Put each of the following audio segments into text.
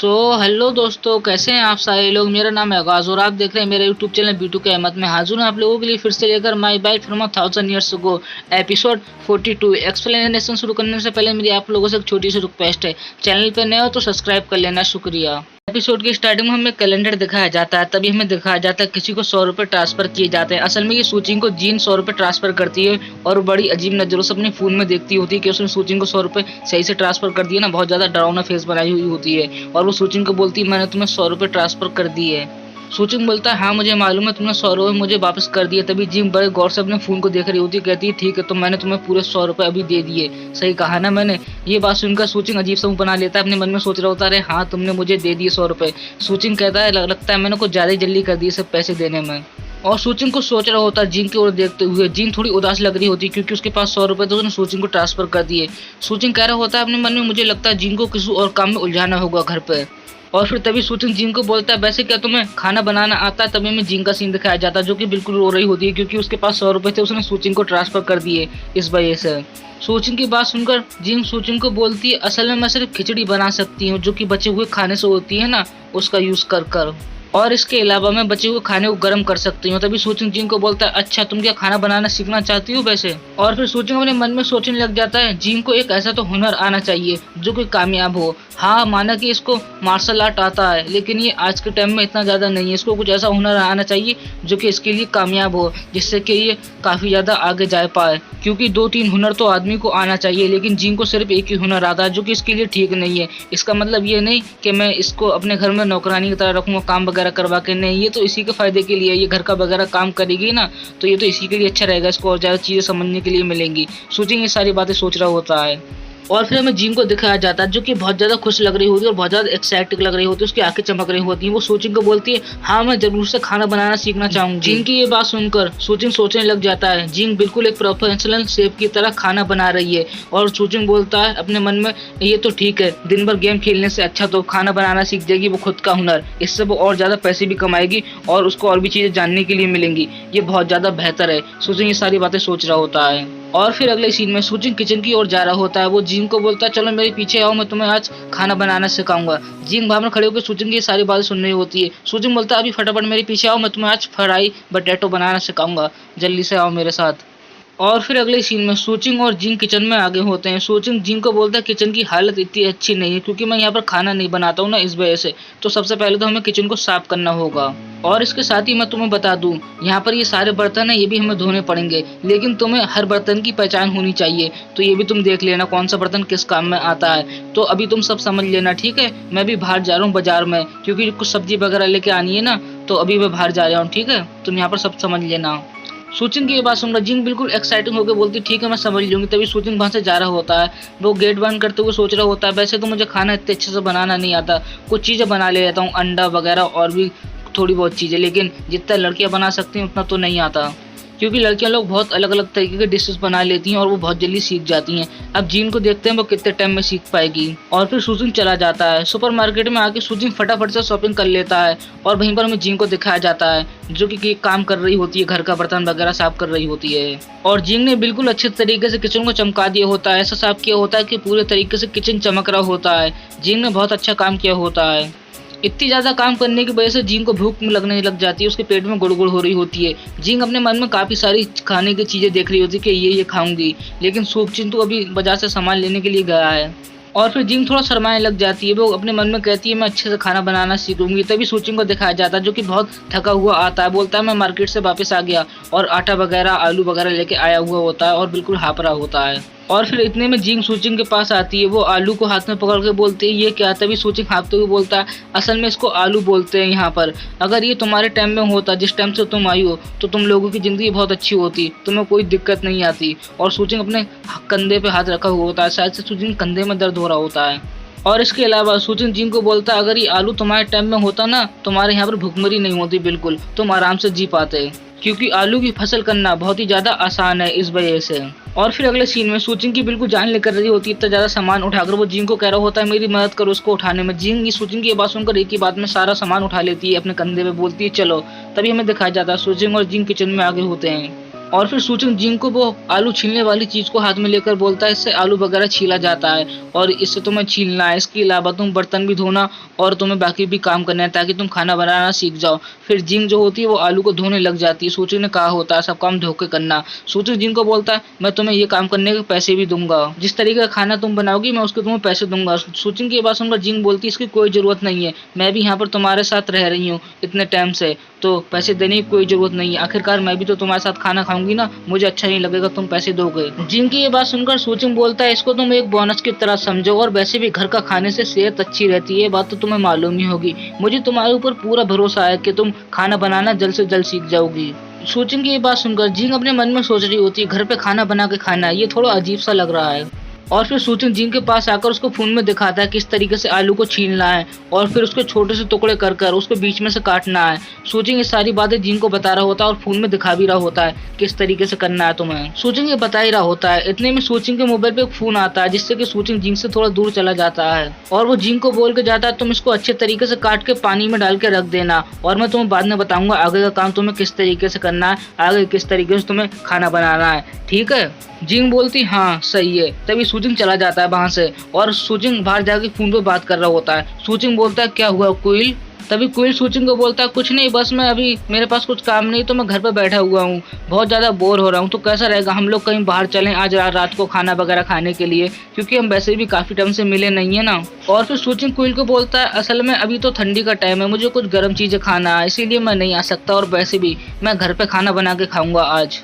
Hello दोस्तों, कैसे हैं आप सारे लोग। मेरा नाम है आगाज और आप देख रहे हैं मेरा यूट्यूब चैनल बीटू के अहमद में हाजिर हूं आप लोगों के लिए फिर से लेकर my bike from 1000 years ago episode 42। Explanation शुरू करने से पहले मेरी आप लोगों से एक छोटी सी रिक्वेस्ट है, चैनल पर नए हो तो सब्सक्राइब कर लेना, शुक्रिया। एपिसोड की स्टार्टिंग में हमें कैलेंडर दिखाया जाता है, तभी हमें दिखाया जाता है किसी को 100 रुपए ट्रांसफर किए जाते हैं। असल में ये सूचिंग को जीन 100 रुपए ट्रांसफर करती है और वो बड़ी अजीब नजरों से अपने फोन में देखती होती है कि उसने सूचिंग को 100 रुपए सही से ट्रांसफर कर दिए ना। बहुत ज्यादा डरावना फेस बनाई हुई होती है और वो सूचिंग को बोलती है मैंने तुम्हें 100 रुपए ट्रांसफर कर दिए। सूचिंग बोलता है हाँ मुझे मालूम है, तुमने 100 रुपए मुझे वापस कर दिए। तभी जिम बड़े गौर से अपने फोन को देख रही होती है, कहती है ठीक है तो मैंने तुम्हें पूरे 100 रुपए अभी दे दिए, सही कहा ना मैंने। ये बात सुनकर सूचिंग अजीब सा मुंह बना लेता है, अपने मन में सोच रहा होता है हाँ तुमने मुझे दे दिए 100 रुपए। सूचिंग कहता है लगता है मैंने कुछ ज्यादा ही जल्दी कर दिए सब पैसे देने में। और सूचिंग को सोच रहा होता है जिंग की ओर देखते हुए। जिंग थोड़ी उदास लग रही होती है क्योंकि उसके पास 100 रुपए तो उसने सूचिंग को ट्रांसफर कर दिए। सूचिंग कह रहा होता है अपने मन में मुझे लगता है जिंग को किसी और काम में उलझाना होगा घर पे। और फिर तभी सूचिंग जिंग को बोलता है वैसे क्या तुम्हें खाना बनाना आता है। तभी में जिंग का सीन दिखाया जाता है जो कि बिल्कुल रो रही होती है क्योंकि उसके पास 100 रुपए थे, उसने सूचिंग को ट्रांसफर कर दिए इस वजह से। सूचिंग की बात सुनकर जिंग सूचिंग को बोलती है असल में मैं सिर्फ खिचड़ी बना सकती हूँ जो कि बचे हुए खाने से होती है ना, उसका यूज कर और इसके अलावा मैं बचे हुए खाने को गर्म कर सकती हूँ। तभी सूचिंग जिंग को बोलता है अच्छा तुम क्या खाना बनाना सीखना चाहती हो वैसे। और फिर सूचिंग अपने मन में सोचने लग जाता है जिंग को एक ऐसा तो हुनर आना चाहिए जो कि कामयाब हो। हाँ माना कि इसको मार्शल आर्ट आता है लेकिन ये आज के टाइम में इतना ज्यादा नहीं है, इसको कुछ ऐसा हुनर आना चाहिए जो कि इसके लिए कामयाब हो जिससे कि ये काफी ज्यादा आगे जा पाए। क्योंकि 2-3 हुनर तो आदमी को आना चाहिए लेकिन जिंग को सिर्फ एक ही हुनर आता है जो कि इसके लिए ठीक नहीं है। इसका मतलब ये नहीं कि मैं इसको अपने घर में नौकरानी की तरह रखूंगा काम वगैरह करवा के, नहीं, ये तो इसी के फायदे के लिए, ये घर का वगैरह काम करेगी ना तो ये तो इसी के लिए अच्छा रहेगा, इसको और ज्यादा चीजें समझने के लिए मिलेंगी। सूचिंग ये सारी बातें सोच रहा होता है। और फिर हमें जिंग को दिखाया जाता है जो कि बहुत ज्यादा खुश लग रही होती है और बहुत ज्यादा एक्साइटेड लग रही होती है, उसकी आंखें चमक रही होती हैं। वो सूचिंग को बोलती है हाँ मैं जरूर से खाना बनाना सीखना चाहूंगी। जिंग की ये बात सुनकर सूचिंग सोचने लग जाता है जिंग बिल्कुल एक प्रोफेशनल शेफ की तरह खाना बना रही है। और सूचिंग बोलता है अपने मन में ये तो ठीक है, दिन भर गेम खेलने से अच्छा तो खाना बनाना सीख जाएगी वो खुद का हुनर, इससे वो और ज्यादा पैसे भी कमाएगी और उसको और भी चीजें जानने के लिए मिलेंगी, ये बहुत ज्यादा बेहतर है। सूचिंग ये सारी बातें सोच रहा होता है। और फिर अगले सीन में सूचिंग किचन की ओर जा रहा होता है। वो जिंग को बोलता है चलो मेरे पीछे आओ मैं तुम्हें आज खाना बनाना सिखाऊंगा। जिंग बाहर में खड़े होकर सूचिंग की सारी बातें सुन रही होती है। सूचिंग बोलता है अभी फटाफट मेरे पीछे आओ, मैं तुम्हें आज फ्राई पोटैटो बनाना सिखाऊंगा, जल्दी से आओ मेरे साथ। और फिर अगले सीन में सूचिंग और जिंग किचन में आगे होते हैं। सूचिंग जिंग को बोलता है किचन की हालत इतनी अच्छी नहीं है क्योंकि मैं यहाँ पर खाना नहीं बनाता हूँ ना इस वजह से, तो सबसे पहले तो हमें किचन को साफ करना होगा। और इसके साथ ही मैं तुम्हें बता दूं यहाँ पर ये सारे बर्तन है ये भी हमें धोने पड़ेंगे, लेकिन तुम्हें हर बर्तन की पहचान होनी चाहिए, तो ये भी तुम देख लेना कौन सा बर्तन किस काम में आता है। तो अभी तुम सब समझ लेना ठीक है। मैं भी बाहर जा रहा हूँ बाजार में क्योंकि कुछ सब्जी वगैरह लेके आनी है ना, तो अभी मैं बाहर जा रहा हूँ ठीक है, तुम यहाँ पर सब समझ लेना। सूचिंग की ये बात सुनकर जिंग बिल्कुल एक्साइटिंग होकर बोलती ठीक है मैं समझ लूंगी। तभी सूचिंग वहां से जा रहा होता है, वो गेट बंद करते हुए सोच रहा होता है वैसे तो मुझे खाना इतने अच्छे से बनाना नहीं आता, कुछ चीजें बना ले लेता हूँ अंडा वगैरह और भी थोड़ी बहुत चीजें, लेकिन जितना लड़कियां बना सकती हैं उतना तो नहीं आता क्योंकि लड़कियां लोग बहुत अलग अलग तरीके के डिशेस बना लेती हैं और वो बहुत जल्दी सीख जाती हैं। अब जिन को देखते हैं वो कितने टाइम में सीख पाएगी। और फिर सूचिंग चला जाता है सुपरमार्केट में, आके सूचिंग फटाफट से शॉपिंग कर लेता है और वहीं पर हमें जिन को दिखाया जाता है जो कि काम कर रही होती है, घर का बर्तन वगैरह साफ कर रही होती है। और जिंग ने बिल्कुल अच्छे तरीके से किचन को चमका दिया होता है, ऐसा साफ किया होता है कि पूरे तरीके से किचन चमक रहा होता है। जिंग ने बहुत अच्छा काम किया होता है। इतनी ज्यादा काम करने की वजह से जिंग को भूख लगने लग जाती है, उसके पेट में गुड़गुड़ हो रही होती है। जिंग अपने मन में काफी सारी खाने की चीजें देख रही होती है कि ये खाऊंगी, लेकिन सूचिंग तो अभी बाजार से सामान लेने के लिए गया है। और फिर जिंग थोड़ा शर्माने लग जाती है, वो अपने मन में कहती है मैं अच्छे से खाना बनाना सीखूंगी। तभी सूचिंग को दिखाया जाता है जो कि बहुत थका हुआ आता है, बोलता है मैं मार्केट से वापस आ गया और आटा वगैरह आलू वगैरह लेके आया हुआ होता है और बिल्कुल हाफ रहा होता है। और फिर इतने में जिंग सूचिंग के पास आती है, वो आलू को हाथ में पकड़ के बोलती है ये क्या। तभी सूचिंग हाँफते हुए बोलता है असल में इसको आलू बोलते हैं यहाँ पर, अगर ये तुम्हारे टाइम में होता जिस टाइम से तुम आई हो तो तुम लोगों की जिंदगी बहुत अच्छी होती, तुम्हें कोई दिक्कत नहीं आती। और सूचिंग अपने कंधे पे हाथ रखा हुआ होता है, शायद से सूचिंग कंधे में दर्द हो रहा होता है। और इसके अलावा सूचिंग जिंग को बोलता है अगर ये आलू तुम्हारे टाइम में होता ना तुम्हारे यहाँ पर भुखमरी नहीं होती, बिल्कुल तुम आराम से जी पाते क्योंकि आलू की फसल करना बहुत ही ज्यादा आसान है इस वजह से। और फिर अगले सीन में सूचिंग की बिल्कुल जान लेकर रही होती है, इतना ज्यादा सामान उठाकर वो जिंग को कह रहा होता है मेरी मदद करो उसको उठाने में। जिंग सूचिंग की ये बात सुनकर एक ही बात में सारा सामान उठा लेती है अपने कंधे पे, बोलती है चलो। तभी हमें दिखाया जाता है सूचिंग और जिंग किचन में आगे होते हैं। और फिर सूचिंग जिंग को वो आलू छीलने वाली चीज को हाथ में लेकर बोलता है इससे आलू वगैरह छीला जाता है और इससे तुम्हें छीलना है, इसके अलावा तुम बर्तन भी धोना और तुम्हें बाकी भी काम करना है ताकि तुम खाना बनाना सीख जाओ। फिर जिंग जो होती है वो आलू को धोने लग जाती है। सूचिंग ने कहा होता है सब काम धो के करना। सूचिंग जिंग को बोलता है मैं तुम्हें ये काम करने के पैसे भी दूंगा, जिस तरीके का खाना तुम बनाओगी मैं उसके तुम्हें पैसे दूंगा। सूचिंग की बात सुनकर जिंग बोलती है इसकी कोई जरूरत नहीं है, मैं भी यहाँ पर तुम्हारे साथ रह रही हूँ इतने टाइम से, तो पैसे देने की कोई जरूरत नहीं है, आखिरकार मैं भी तो तुम्हारे साथ खाना खाऊंगी ना, मुझे अच्छा नहीं लगेगा तुम पैसे दोगे। जिंग की ये बात सुनकर सूचिंग बोलता है इसको तुम एक बोनस की तरह समझो और वैसे भी घर का खाने से सेहत अच्छी रहती है, बात तो तुम्हें मालूम ही होगी। मुझे तुम्हारे ऊपर पूरा भरोसा है कि तुम खाना बनाना जल्द से जल्द सीख जाओगी। सूचिंग की ये बात सुनकर जिंग अपने मन में सोच रही होती है घर पे खाना बना के खाना है, ये थोड़ा अजीब सा लग रहा है। और फिर सूचिंग जिंग के पास आकर उसको फोन में दिखाता है किस तरीके से आलू को छीलना है और फिर उसके छोटे से टुकड़े कर कर उसको बीच में से काटना है। सूचिंग ये सारी बातें जिंग को बता रहा होता है और फोन में दिखा भी रहा होता है किस तरीके से करना है तुम्हें। सूचिंग ये बता ही रहा होता है, इतने में सूचिंग के मोबाइल पे एक फोन आता है जिससे कि सूचिंग जिंग से थोड़ा दूर चला जाता है और वो जिंग को बोल के जाता है तुम इसको अच्छे तरीके से काट के पानी में डाल के रख देना और मैं तुम्हें बाद में बताऊंगा आगे का काम तुम्हें किस तरीके से करना है, आगे किस तरीके से तुम्हें खाना बनाना है, ठीक है। जिंग बोलती हाँ सही है। तभी सूचिंग चला जाता है वहां से और सूचिंग बाहर जाके फोन पे बात कर रहा होता है। सूचिंग बोलता है क्या हुआ कुइल? तभी कुइल सूचिंग को बोलता है कुछ नहीं, बस मैं अभी मेरे पास कुछ काम नहीं तो मैं घर पे बैठा हुआ हूँ, बहुत ज्यादा बोर हो रहा हूँ, तो कैसा रहेगा हम लोग कहीं बाहर चलें आज रात को खाना वगैरह खाने के लिए, क्योंकि हम वैसे भी काफी टाइम से मिले नहीं है ना। और फिर सूचिंग कुइल को बोलता है असल में अभी तो ठंडी का टाइम है, मुझे कुछ गर्म चीजें खाना है इसीलिए मैं नहीं आ सकता और वैसे भी मैं घर पे खाना बना के खाऊंगा आज,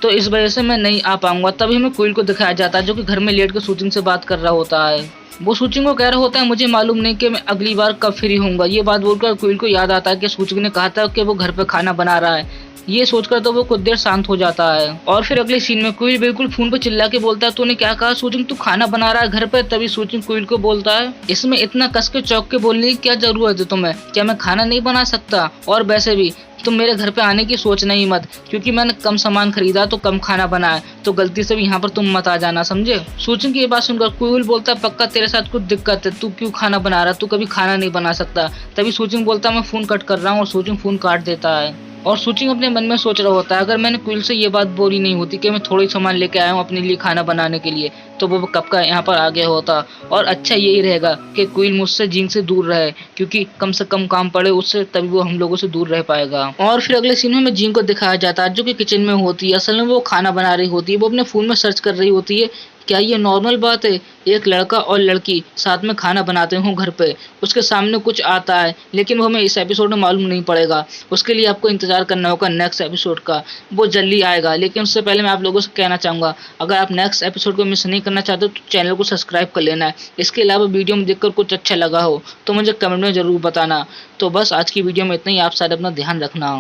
तो इस वजह से मैं नहीं आ पाऊंगा। तभी हमें कुइल को दिखाया जाता है जो कि घर में लेट कर सूचिंग से बात कर रहा होता है। वो सूचिंग को कह रहा होता है मुझे मालूम नहीं कि मैं अगली बार कब फ्री होऊंगा। ये बात बोलकर कुइल को याद आता है कि सूचिंग ने कहा था कि वो घर पे खाना बना रहा है। ये सोचकर तो वो कुछ देर शांत हो जाता है और फिर अगले सीन में कुइल बिल्कुल फोन पे चिल्ला के बोलता है तूने क्या कहा सूचिंग, तू खाना बना रहा है घर पे? तभी सूचिंग कुइल को बोलता है इसमें इतना कस के चौक के बोलने की क्या जरूरत है तुम्हें, क्या मैं खाना नहीं बना सकता? और वैसे भी तुम मेरे घर पे आने की सोचना ही मत, क्योंकि मैंने कम सामान खरीदा तो कम खाना बनाया, तो गलती से भी यहाँ पर तुम मत आ जाना, समझे। सूचिंग की ये बात सुनकर कुइल बोलता है पक्का तेरे साथ कुछ दिक्कत है, तू क्यों खाना बना रहा, तू कभी खाना नहीं बना सकता। तभी सूचिंग बोलता है मैं फोन कट कर रहा हूँ और सूचिंग फोन काट देता है और सूचिंग अपने मन में सोच रहा होता है अगर मैंने कुइल से ये बात बोली नहीं होती कि मैं थोड़ी सामान लेके आया हूँ अपने लिए खाना बनाने के लिए, तो वो कब का यहाँ पर आ गया होता। और अच्छा यही रहेगा कि कुइल मुझसे जिंग से दूर रहे, क्योंकि कम से कम काम पड़े उससे, तभी वो हम लोगों से दूर रह पाएगा। और फिर अगले सीन में जिंग को दिखाया जाता है जो कि किचन में होती है। असल में वो खाना बना रही होती है, वो अपने फोन में सर्च कर रही होती है क्या ये नॉर्मल बात है एक लड़का और लड़की साथ में खाना बनाते हो घर पे, उसके सामने कुछ आता है, लेकिन वो हमें इस एपिसोड में मालूम नहीं पड़ेगा। उसके लिए आपको इंतजार करना होगा नेक्स्ट एपिसोड का, वो जल्दी आएगा। लेकिन उससे पहले मैं आप लोगों से कहना चाहूँगा अगर आप नेक्स्ट एपिसोड को मिस नहीं करना चाहते तो चैनल को सब्सक्राइब कर लेना है। इसके अलावा वीडियो में देखकर कुछ अच्छा लगा हो तो मुझे कमेंट में ज़रूर बताना। तो बस आज की वीडियो में इतना ही, आप सारे अपना ध्यान रखना।